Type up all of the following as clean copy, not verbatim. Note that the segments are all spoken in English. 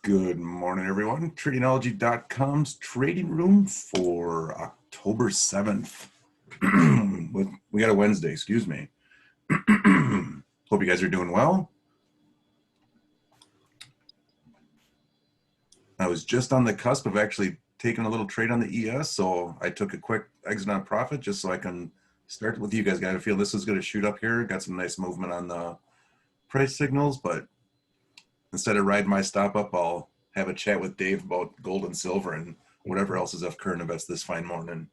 Good morning, everyone. Tradingology.com's trading room for October 7th. We got a Wednesday, excuse me. Hope you guys are doing well. I was just on the cusp of actually taking a little trade on the ES, so I took a quick exit on profit just so I can start with you guys. Got to feel this is going to shoot up here. Got some nice movement on the price signals, but instead of riding my stop up, I'll have a chat with Dave about gold and silver and whatever else is of current events this fine morning.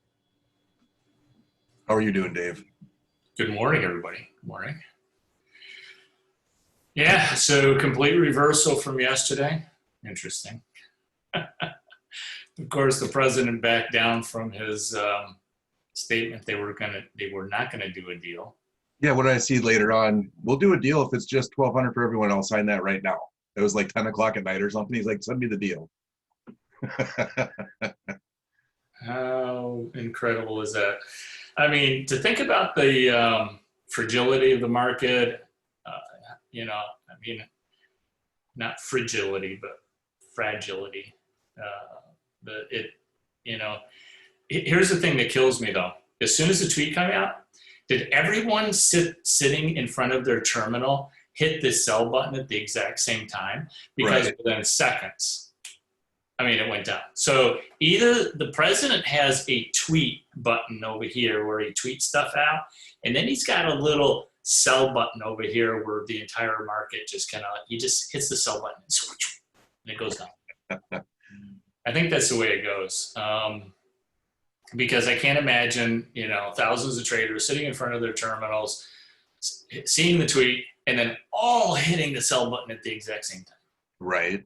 How are you doing, Dave? Good morning, everybody. Good morning. Yeah, so complete reversal from yesterday. Interesting. Of course, the president backed down from his statement they were not gonna do a deal. Yeah, what did I see later on? We'll do a deal if it's just $1,200 for everyone. I'll sign that right now. It was like 10 o'clock at night or something. He's like, send me the deal. How incredible is that? I mean, to think about the fragility of the market, not fragility, but fragility. Here's the thing that kills me though. As soon as the tweet came out, did everyone sitting in front of their terminal hit the sell button at the exact same time? Because Right. within seconds, it went down. So either the president has a tweet button over here where he tweets stuff out, and then he's got a little sell button over here where the entire market he just hits the sell button and it goes down. I think that's the way it goes. Because I can't imagine, thousands of traders sitting in front of their terminals, seeing the tweet, and then all hitting the sell button at the exact same time. Right.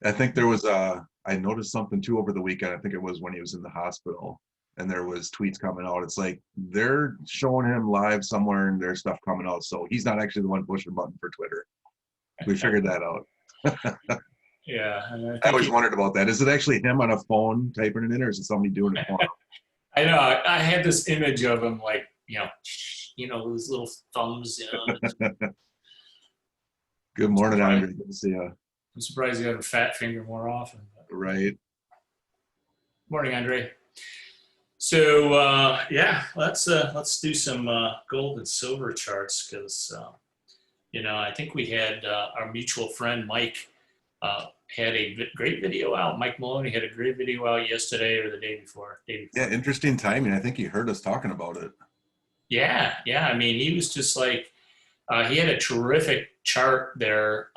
I think there was I noticed something too over the weekend. I think it was when he was in the hospital and there was tweets coming out. It's like they're showing him live somewhere and there's stuff coming out. So he's not actually the one pushing the button for Twitter. We figured that out. Yeah. I always wondered about that. Is it actually him on a phone typing it in, or is it somebody doing it for him? I know. I had this image of him like, his little thumbs. Good morning, Andre. Good to see you. I'm surprised you have a fat finger more often. Right. Morning, Andre. So let's do some gold and silver charts because I think we had our mutual friend Mike had a great video out. Mike Maloney had a great video out yesterday or the day before. Yeah, interesting timing. I think he heard us talking about it. Yeah. I mean, he was just like, he had a terrific chart there,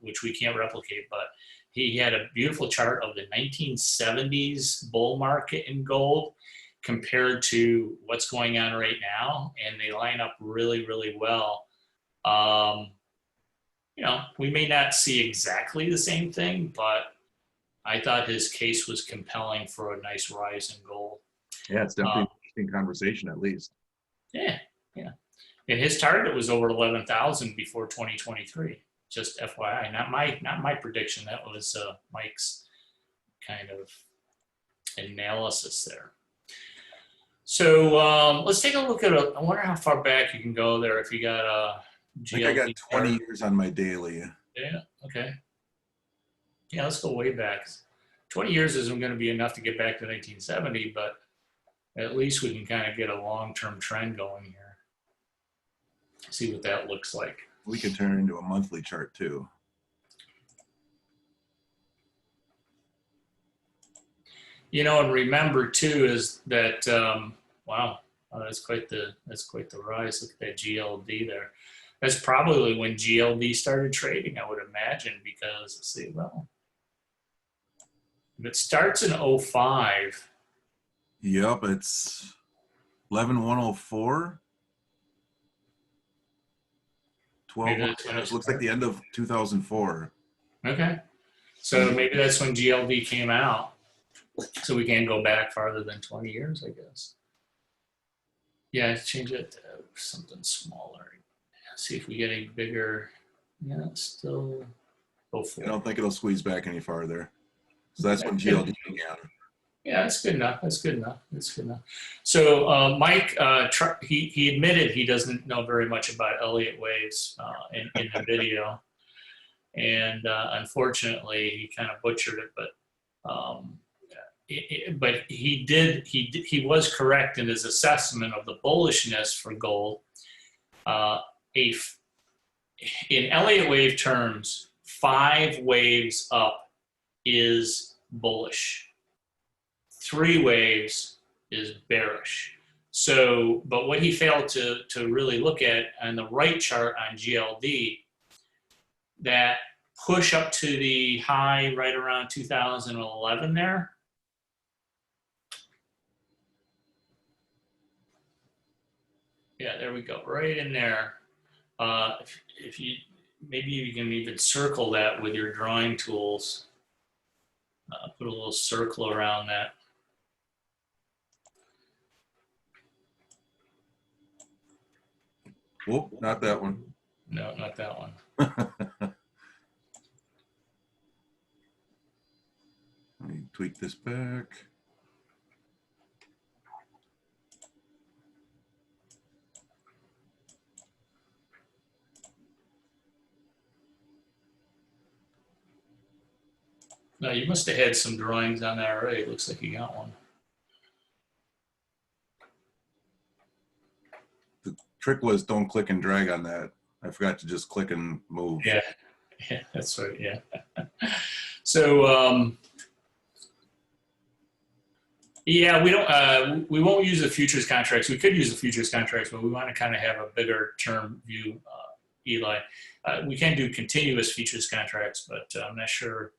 which we can't replicate, but he had a beautiful chart of the 1970s bull market in gold compared to what's going on right now, and they line up really, really well. We may not see exactly the same thing, but I thought his case was compelling for a nice rise in gold. Yeah, it's definitely an interesting conversation, at least. Yeah. And his target was over 11,000 before 2023. Just FYI, not my prediction. That was Mike's kind of analysis there. So let's take a look at I wonder how far back you can go there if you got a GLD. I got 20 years on my daily. Yeah. Okay. Yeah, let's go way back. 20 years isn't going to be enough to get back to 1970, but at least we can kind of get a long-term trend going here. See what that looks like. We could turn it into a monthly chart too. And remember too is that wow, that's quite the rise. Look at that GLD there. That's probably when GLD started trading, I would imagine, because let's see, well, if it starts in 05. Yep, it's 11/104. 12. It looks like the end of 2004. Okay, so maybe that's when GLD came out. So we can't go back farther than 20 years, I guess. Yeah, let's change it to something smaller. See if we get any bigger. Yeah, still. Hopefully. I don't think it'll squeeze back any farther. So that's when GLD began. Yeah, that's good enough. So Mike, he admitted he doesn't know very much about Elliott waves in the video. and unfortunately he kind of butchered it. But he was correct in his assessment of the bullishness for gold. In Elliott wave terms, 5 waves up is bullish. 3 waves is bearish. So, but what he failed to really look at on the right chart on GLD, that push up to the high right around 2011 there. Yeah, there we go, right in there. If you, maybe you can even circle that with your drawing tools. Put a little circle around that. Whoop, not that one. No, not that one. Let me tweak this back. No, you must have had some drawings on that already. It looks like you got one. The trick was don't click and drag on that. I forgot to just click and move. Yeah, that's right. Yeah. So yeah, we won't use the futures contracts. We could use the futures contracts, but we want to kind of have a bigger term view, Eli. We can do continuous futures contracts, but I'm not sure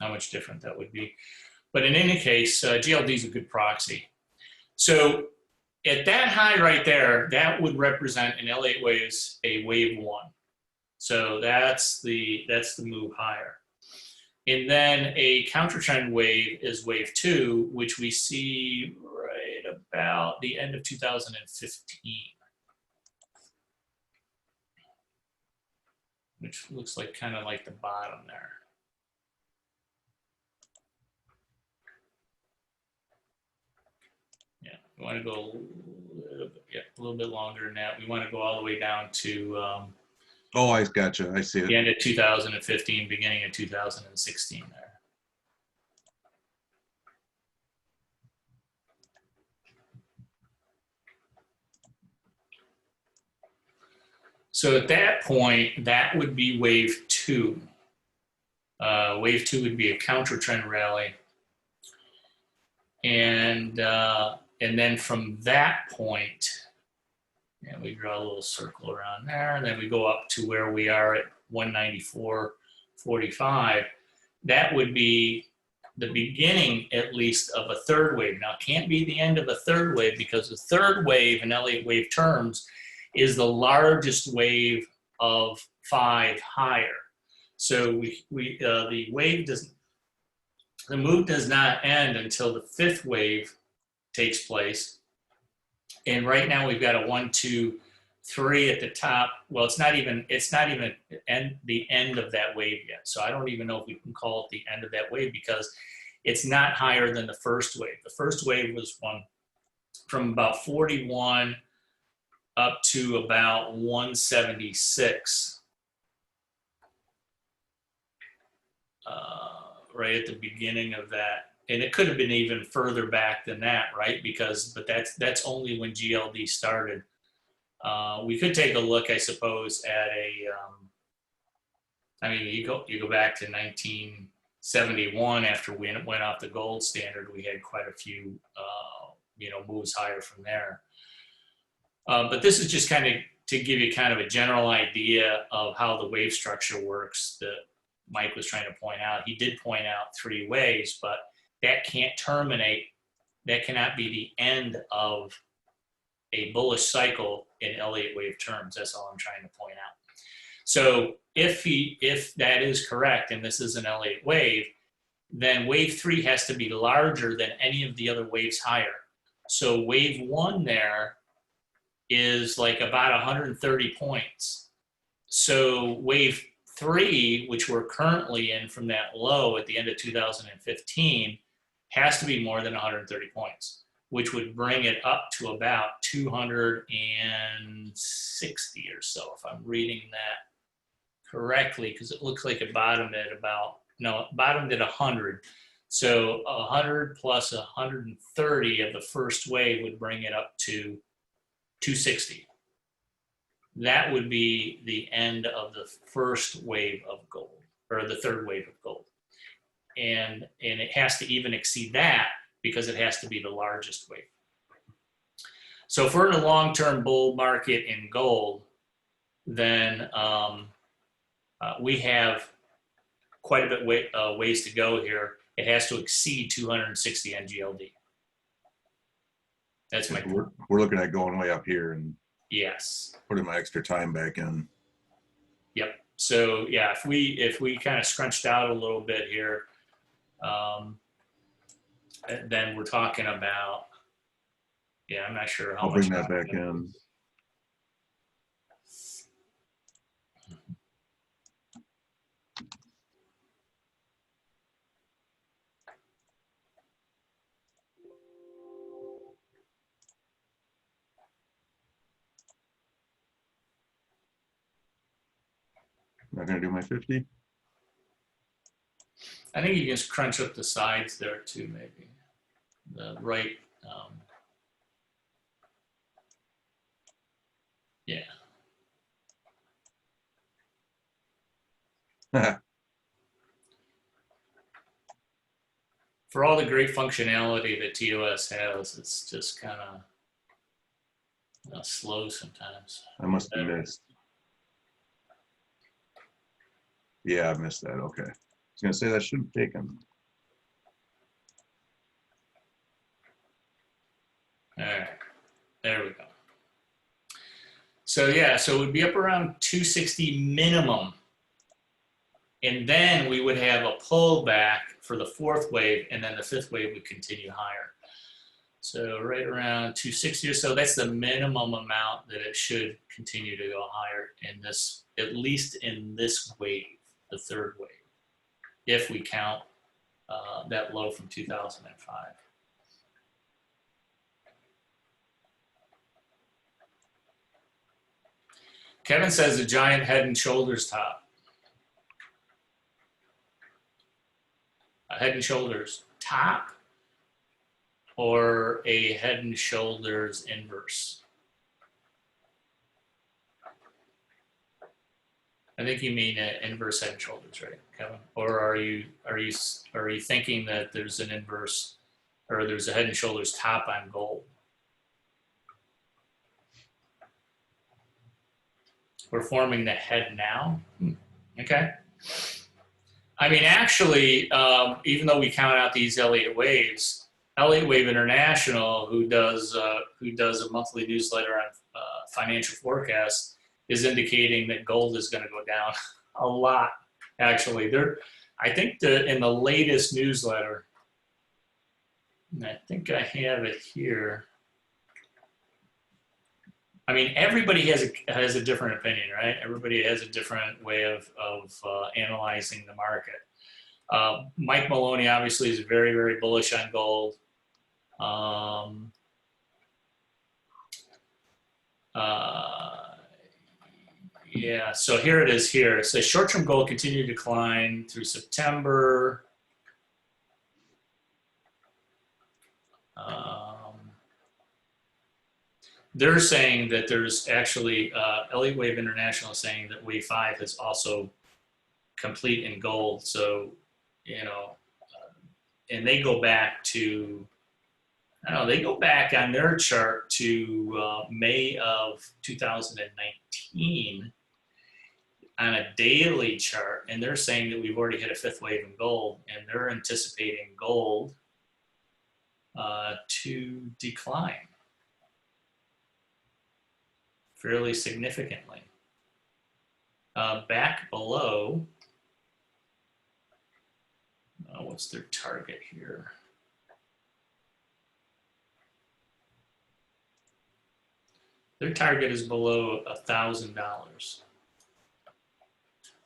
how much different that would be. But in any case, GLD is a good proxy. So at that high right there, that would represent in Elliott waves a wave 1. So that's the move higher. And then a counter trend wave is wave 2, which we see right about the end of 2015, which looks like kind of like the bottom there. Yeah, we want to go a little bit longer than that. We want to go all the way down to Oh, I gotcha. I see it. the end of 2015, beginning of 2016 there. So at that point, that would be wave 2. Wave 2 would be a counter trend rally. And then from that point, and we draw a little circle around there, and then we go up to where we are at 194.45. That would be the beginning, at least, of a third wave. Now, it can't be the end of a third wave because the third wave in Elliott wave terms is the largest wave of 5 higher. So the move does not end until the 5th wave takes place. And right now we've got a 1, 2, 3 at the top. Well, it's not even the end of that wave yet. So I don't even know if we can call it the end of that wave because it's not higher than the first wave. The first wave was from about 41 up to about 176. Right at the beginning of that. And it could have been even further back than that, right? But that's only when GLD started. We could take a look, I suppose, at you go back to 1971 after we went off the gold standard. We had quite a few, moves higher from there. But this is just kind of to give you kind of a general idea of how the wave structure works that Mike was trying to point out. He did point out 3 waves, but that can't terminate. That cannot be the end of a bullish cycle in Elliott wave terms. That's all I'm trying to point out. So if that is correct, and this is an Elliott wave, then wave 3 has to be larger than any of the other waves higher. So wave 1 there is like about 130 points. So wave 3, which we're currently in from that low at the end of 2015, has to be more than 130 points, which would bring it up to about 260 or so, if I'm reading that correctly, because it looks like it bottomed at about, no, it bottomed at 100. So 100 plus 130 of the first wave would bring it up to 260. That would be the end of the first wave of gold, or the third wave of gold. And it has to even exceed that because it has to be the largest wave. So if we're in a long-term bull market in gold, then we have quite a bit ways to go here. It has to exceed 260 NGLD. That's my point. We're looking at going way up here and Yes. putting my extra time back in. Yep. So yeah, if we kind of scrunched out a little bit here, then we're talking about, yeah, I'm not sure how I'll much. bring that back in. Not gonna do my 50. I think you can just crunch up the sides there too, maybe. The right, yeah. For all the great functionality that TOS has, it's just kind of slow sometimes. I must have missed. Yeah, I missed that. Okay. I was gonna say that shouldn't take him. All right, there we go. So yeah, so it would be up around 260 minimum. And then we would have a pullback for the fourth wave, and then the fifth wave would continue higher. So right around 260 or so, that's the minimum amount that it should continue to go higher in this, at least in this wave, the third wave, if we count that low from 2005. Kevin says a giant head and shoulders top. A head and shoulders top or a head and shoulders inverse? I think you mean an inverse head and shoulders, right, Kevin? Or are you thinking that there's an inverse, or there's a head and shoulders top on gold? We're forming the head now. Okay. I mean, actually, even though we count out these Elliott waves, Elliott Wave International, who does a monthly newsletter on financial forecasts, is indicating that gold is going to go down a lot. Actually, I think in the latest newsletter, and I think I have it here. I mean, everybody has a different opinion, right? Everybody has a different way of analyzing the market. Mike Maloney obviously is very, very bullish on gold. Yeah, so here it is here. It says short-term gold continued to decline through September. They're saying that there's actually, Elliott Wave International is saying that wave 5 is also complete in gold. So, you know, and they go back to, I don't know, they go back on their chart to May of 2019 on a daily chart, and they're saying that we've already hit a fifth wave in gold, and they're anticipating gold to decline fairly significantly. Back below, what's their target here? Their target is below $1,000.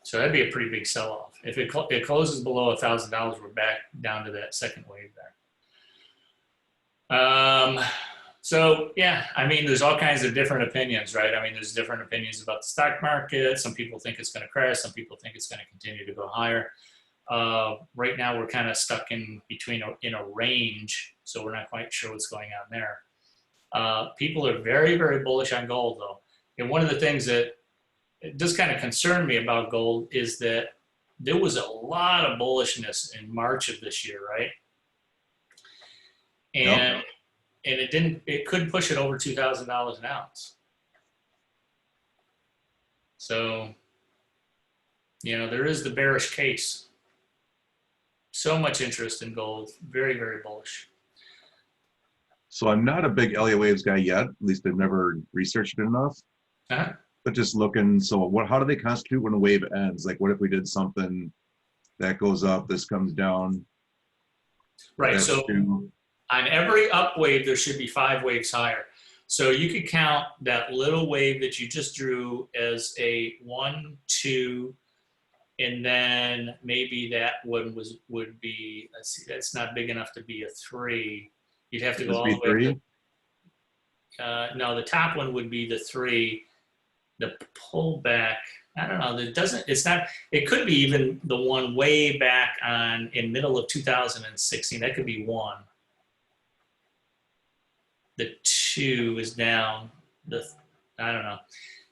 So that'd be a pretty big sell-off. If it closes below $1,000, we're back down to that second wave there. So yeah, I mean, there's all kinds of different opinions, right? I mean, there's different opinions about the stock market. Some people think it's going to crash. Some people think it's going to continue to go higher. Right now, we're kind of stuck in between in a range, so we're not quite sure what's going on there. People are very, very bullish on gold, though. And one of the things that does kind of concern me about gold is that there was a lot of bullishness in March of this year, right? Yep. And it couldn't push it over $2,000 an ounce. So, there is the bearish case. So much interest in gold, very, very bullish. So I'm not a big Elliott waves guy yet. At least I've never researched it enough. Uh-huh. But just looking, so how do they constitute when a wave ends? Like, what if we did something that goes up, this comes down? Right. So on every up wave, there should be 5 waves higher. So you could count that little wave that you just drew as a 1, 2, and then maybe that one would be, let's see, that's not big enough to be a 3. You'd have to go all the way up to, no, the top one would be the 3. The pullback, I don't know. It could be even the one way back in middle of 2016. That could be 1. The 2 is down. I don't know.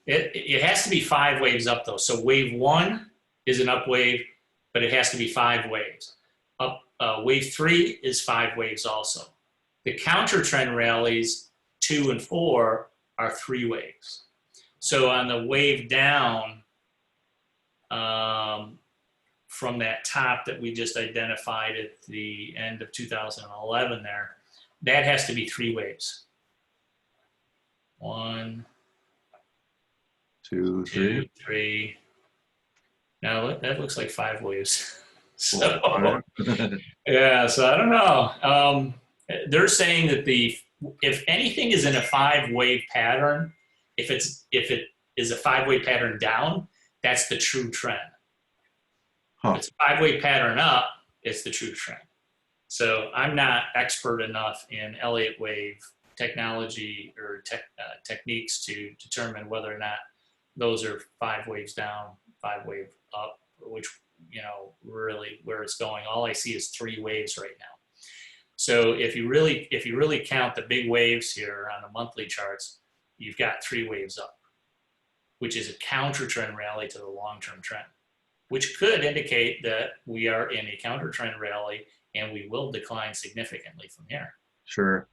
It has to be 5 waves up though. So wave 1 is an up wave, but it has to be 5 waves. Wave 3 is 5 waves also. The counter trend rallies 2 and 4 are 3 waves. So on the wave down from that top that we just identified at the end of 2011 there, that has to be 3 waves. 1, 2, 3. Now that looks like 5 waves. So yeah, so I don't know. They're saying that if anything is in a 5-wave pattern, if it is a 5-wave pattern down, that's the true trend. If it's a 5-wave pattern up, it's the true trend. So I'm not expert enough in Elliott wave technology or techniques to determine whether or not those are 5 waves down, 5 wave up, which really where it's going. All I see is 3 waves right now. So if you really count the big waves here on the monthly charts, you've got 3 waves up, which is a counter trend rally to the long-term trend, which could indicate that we are in a counter trend rally and we will decline significantly from here. Sure.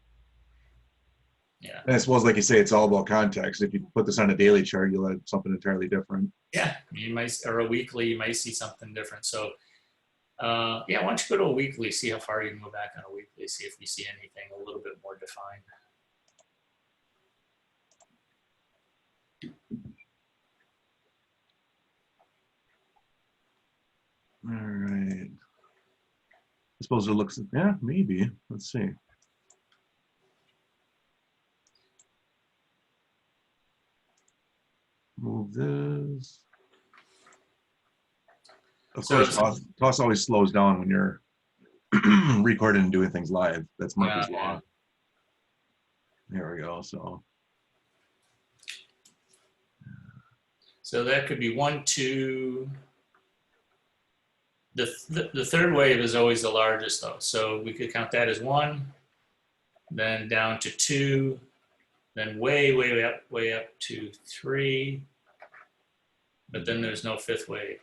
Yeah. And I suppose, like you say, it's all about context. If you put this on a daily chart, you'll have something entirely different. Yeah, or a weekly, you might see something different. So, why don't you go to a weekly, see how far you can go back on a weekly, see if we see anything a little bit more defined. All right. I suppose it looks, yeah, maybe. Let's see. Move this. Of course, toss always slows down when you're recording and doing things live. That's Murphy's Law. There we go. So that could be 1, 2. The third wave is always the largest though. So we could count that as 1, then down to 2, then way up to 3. But then there's no 5th wave.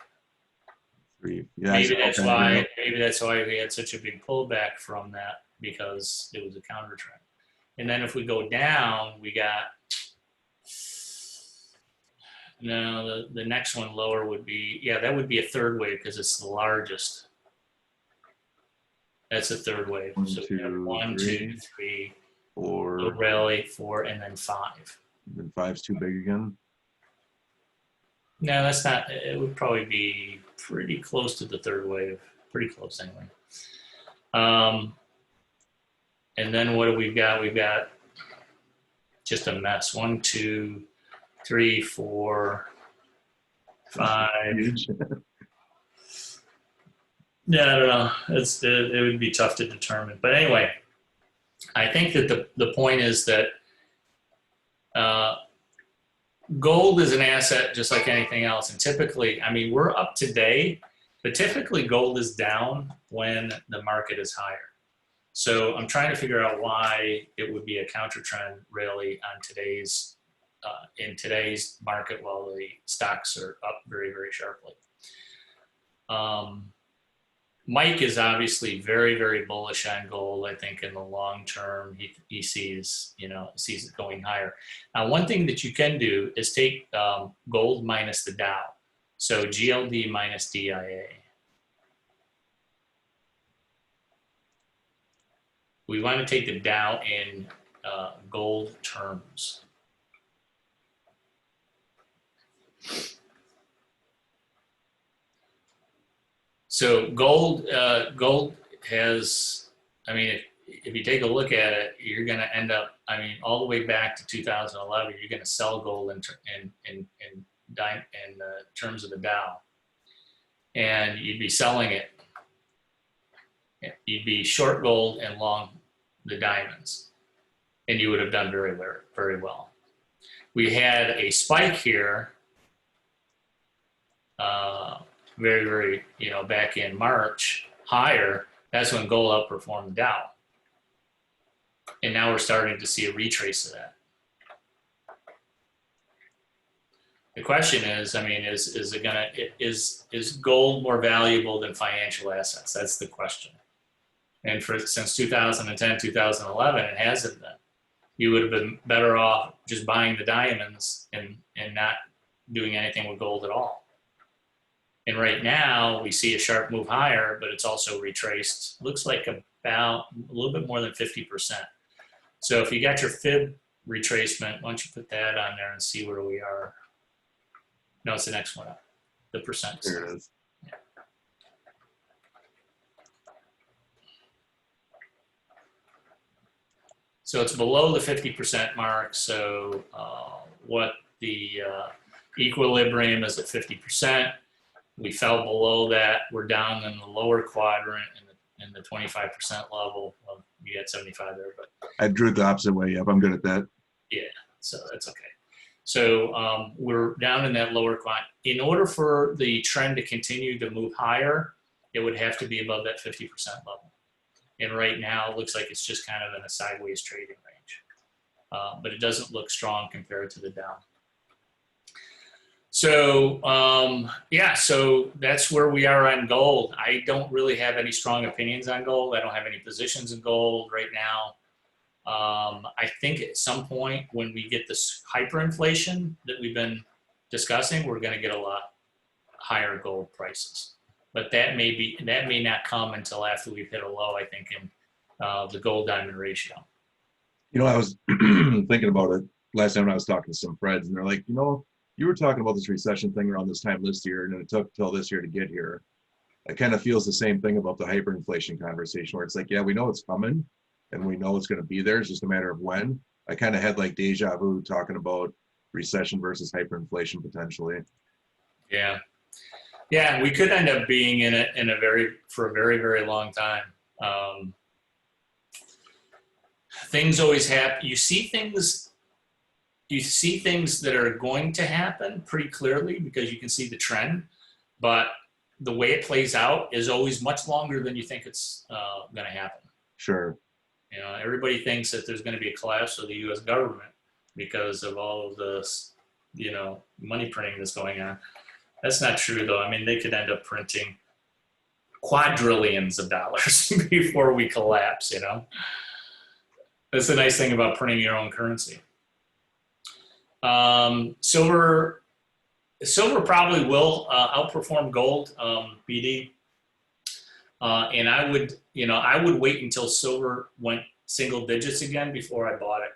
3. Yeah, maybe that's why we had such a big pullback from that, because it was a counter trend. And then if we go down, we got the next one lower would be, that would be a 3rd wave because it's the largest. That's a 3rd wave. 1, so 2, 2, 3, 4, rally 4, and then 5. Then 5's too big again. No, that's not. It would probably be pretty close to the 3rd wave. Pretty close anyway. And then what do we got? We've got just a mess. 1, 2, 3, 4, 5. Yeah, I don't know. It would be tough to determine. But anyway, I think that the point is that gold is an asset just like anything else. And typically, I mean, we're up today, but typically gold is down when the market is higher. So I'm trying to figure out why it would be a counter trend really on today's in today's market while the stocks are up very, very sharply. Mike is obviously very, very bullish on gold. I think in the long term, he sees, sees it going higher. Now, one thing that you can do is take gold minus the Dow. So GLD minus DIA. We want to take the Dow in gold terms. So gold has, I mean, if you take a look at it, you're going to end up, I mean, all the way back to 2011, you're going to sell gold in terms of the Dow, and you'd be selling it. You'd be short gold and long the diamonds, and you would have done very, very, very well. We had a spike here. Very, very, back in March, higher. That's when gold outperformed the Dow. And now we're starting to see a retrace of that. The question is, I mean, is gold more valuable than financial assets? That's the question. And since 2010, 2011, it hasn't been. You would have been better off just buying the diamonds and not doing anything with gold at all. And right now we see a sharp move higher, but it's also retraced. Looks like about a little bit more than 50%. So if you got your fib retracement, why don't you put that on there and see where we are? No, it's the next one up, the percent. There it is. Yeah. So it's below the 50% mark. So what the equilibrium is at 50%. We fell below that. We're down in the lower quadrant in the 25% level. Well, you got 75 there, but I drew it the opposite way up. I'm good at that. yeah, so that's okay. So we're down in that lower quadrant. In order for the trend to continue to move higher, it would have to be above that 50% level. And right now, it looks like it's just kind of in a sideways trading range. But it doesn't look strong compared to the Dow. So, so that's where we are on gold. I don't really have any strong opinions on gold. I don't have any positions in gold right now. I think at some point when we get this hyperinflation that we've been discussing, we're going to get a lot higher gold prices. But that may not come until after we've hit a low, I think, in the gold diamond ratio. I was thinking about it last time when I was talking to some friends, and they're like, you were talking about this recession thing around this time this year, and it took till this year to get here. It kind of feels the same thing about the hyperinflation conversation, where it's like, yeah, we know it's coming, and we know it's going to be there. It's just a matter of when. I kind of had like deja vu talking about recession versus hyperinflation potentially. Yeah, we could end up being in it for a very, very long time. Things always happen. You see things that are going to happen pretty clearly because you can see the trend, but the way it plays out is always much longer than you think it's going to happen. Sure. Everybody thinks that there's going to be a collapse of the U.S. government because of all of this, money printing that's going on. That's not true, though. I mean, they could end up printing quadrillions of dollars before we collapse, That's the nice thing about printing your own currency. Silver probably will outperform gold, BD. And I would wait until silver went single digits again before I bought it.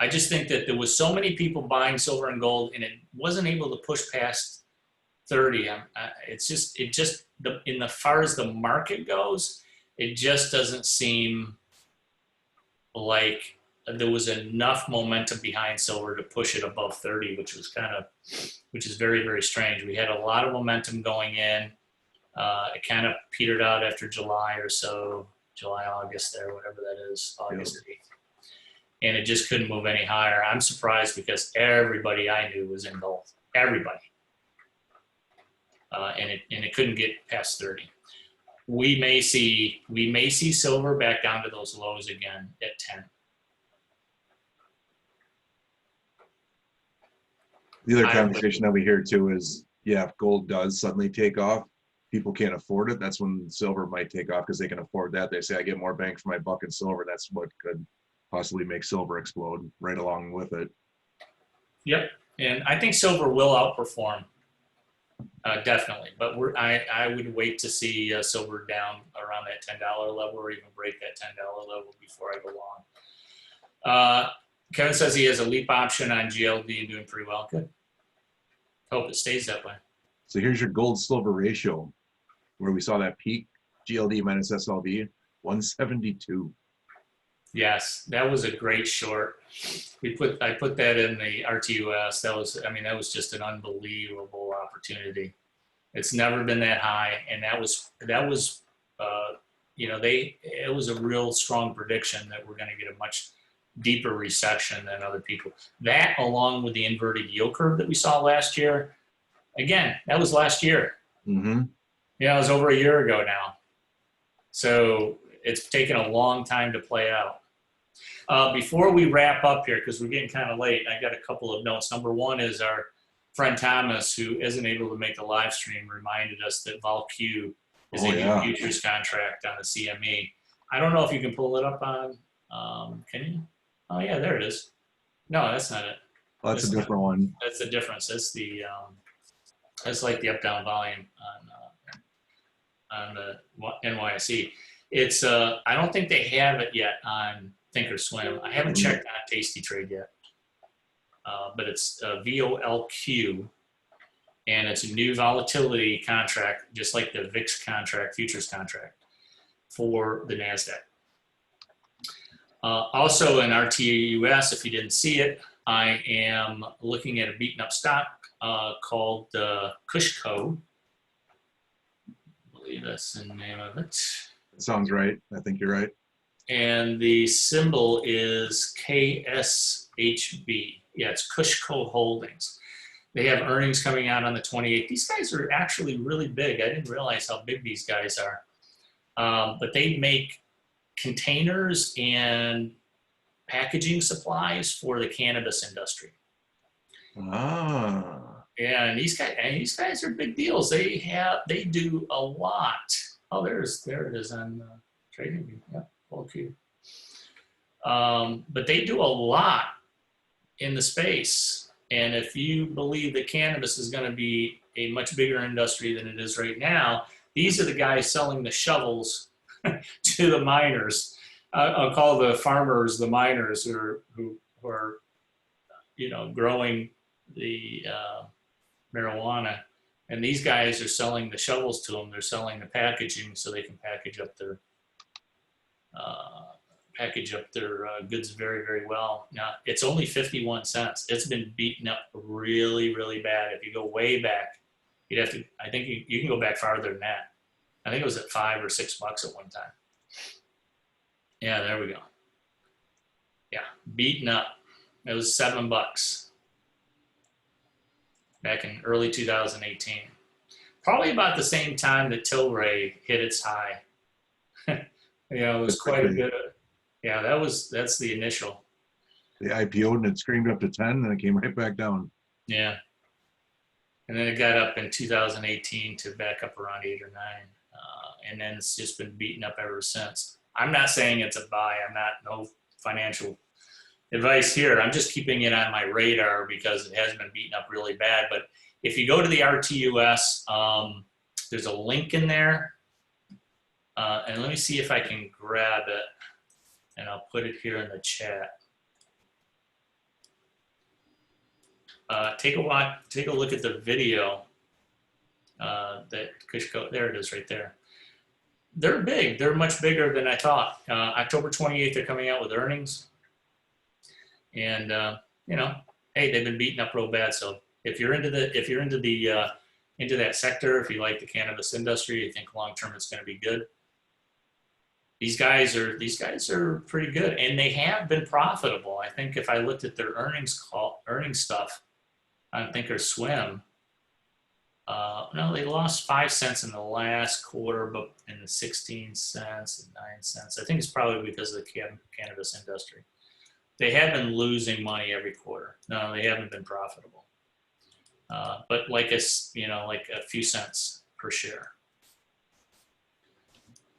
I just think that there was so many people buying silver and gold, and it wasn't able to push past 30. In the far as the market goes, it just doesn't seem like there was enough momentum behind silver to push it above 30, which is very, very strange. We had a lot of momentum going in. It kind of petered out after July or so, July, August there, whatever that is, August 8th. And it just couldn't move any higher. I'm surprised because everybody I knew was in gold. Everybody. And it couldn't get past 30. We may see silver back down to those lows again at 10. The other conversation that we hear too is, yeah, if gold does suddenly take off, people can't afford it. That's when silver might take off because they can afford that. They say, I get more bang for my buck in silver. That's what could possibly make silver explode right along with it. Yep. And I think silver will outperform, definitely. But I would wait to see silver down around that $10 level or even break that $10 level before I go long. Kevin says he has a leap option on GLD and doing pretty well. Good. Hope it stays that way. So here's your gold silver ratio where we saw that peak, GLD minus SLV, 172. Yes, that was a great short. I put that in the RTUS. That was just an unbelievable opportunity. It's never been that high, and it was a real strong prediction that we're going to get a much deeper recession than other people. That, along with the inverted yield curve that we saw last year, again, that was last year. Mm-hmm. Yeah, it was over a year ago now. So it's taken a long time to play out. Before we wrap up here, because we're getting kind of late, I got a couple of notes. Number one is our friend Thomas, who isn't able to make the live stream, reminded us that VolQ is a new futures contract on the CME. I don't know if you can pull it up on, can you? Oh, yeah, there it is. No, that's not it. Well, that's a different one. That's the difference. That's the that's like the up-down volume on the NYSE. It's I don't think they have it yet on Thinkorswim. I haven't checked on Tasty Trade yet, but it's VOLQ, and it's a new volatility contract, just like the VIX contract, futures contract for the NASDAQ. Also in RTUS, if you didn't see it, I am looking at a beaten up stock called Cushco. I believe that's the name of it. Sounds right. I think you're right. And the symbol is KSHB. Yeah, it's Cushco Holdings. They have earnings coming out on the 28th. These guys are actually really big. I didn't realize how big these guys are. But they make containers and packaging supplies for the cannabis industry. Ah. Yeah, and these guys are big deals. They do a lot. Oh, there it is on TradingView. Yeah, okay. But they do a lot in the space. And if you believe that cannabis is going to be a much bigger industry than it is right now, these are the guys selling the shovels to the miners. I'll call the farmers the miners who are growing the marijuana, and these guys are selling the shovels to them. They're selling the packaging so they can package up their goods very, very well. Now it's only 51 cents. It's been beaten up really, really bad. If you go way back, you'd have to. I think you can go back farther than that. I think it was at $5 or $6 at one time. Yeah, there we go. Yeah, beaten up. It was $7 back in early 2018. Probably about the same time that Tilray hit its high. It was quite a bit of, that's the initial. They IPO'd and it screamed up to 10 and it came right back down. Yeah. And then it got up in 2018 to back up around 8 or 9. And then it's just been beaten up ever since. I'm not saying it's a buy. No financial advice here. I'm just keeping it on my radar because it has been beaten up really bad. But if you go to the RTUS, there's a link in there. And let me see if I can grab it. And I'll put it here in the chat. Take a look at the video that Cushco, there it is right there. They're big. They're much bigger than I thought. October 28th, they're coming out with earnings. And, hey, they've been beaten up real bad. So if you're into that sector, if you like the cannabis industry, you think long-term it's going to be good, these guys are pretty good, and they have been profitable. I think if I looked at their earnings stuff on Thinkorswim, no, they lost 5 cents in the last quarter, but in the 16 cents and 9 cents. I think it's probably because of the cannabis industry. They have been losing money every quarter. No, they haven't been profitable. But like a few cents per share.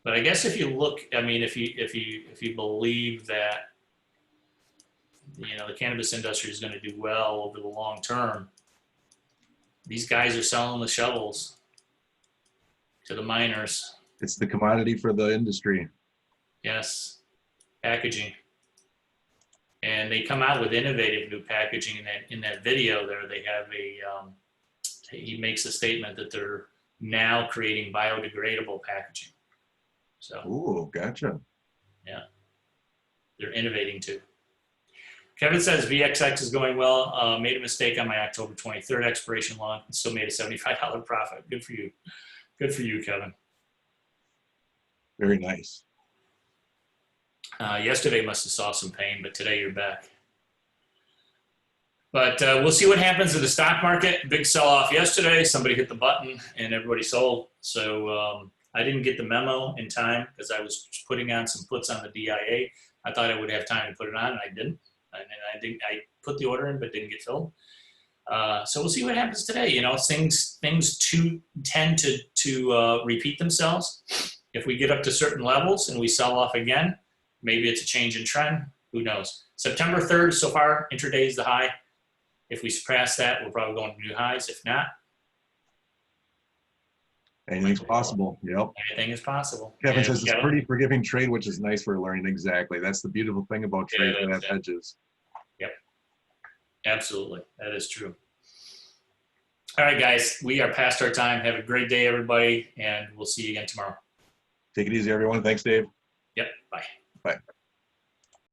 But I guess if you look, I mean, if you believe that the cannabis industry is going to do well over the long term, these guys are selling the shovels to the miners. It's the commodity for the industry. Yes, packaging, and they come out with innovative new packaging. In that video, there they have he makes a statement that they're now creating biodegradable packaging. So, Ooh, gotcha. yeah, they're innovating too. Kevin says VXX is going well. Made a mistake on my October 23rd expiration launch and still made a $75 profit. Good for you. Good for you, Kevin. Very nice. Yesterday must have saw some pain, but today you're back. But we'll see what happens in the stock market. Big sell-off yesterday. Somebody hit the button and everybody sold. So I didn't get the memo in time because I was putting on some puts on the DIA. I thought I would have time to put it on, and I didn't. And I put the order in, but didn't get filled. So we'll see what happens today. Things tend to repeat themselves. If we get up to certain levels and we sell off again, maybe it's a change in trend. Who knows? September 3rd, so far, intraday is the high. If we surpass that, we're probably going to new highs. If not, anything's possible. Yep. anything is possible. Kevin says it's a pretty forgiving trade, which is nice for learning. Exactly. That's the beautiful thing about trades that have hedges. Yep. Absolutely. That is true. All right, guys. We are past our time. Have a great day, everybody, and we'll see you again tomorrow. Take it easy, everyone. Thanks, Dave. Yep. Bye. Bye.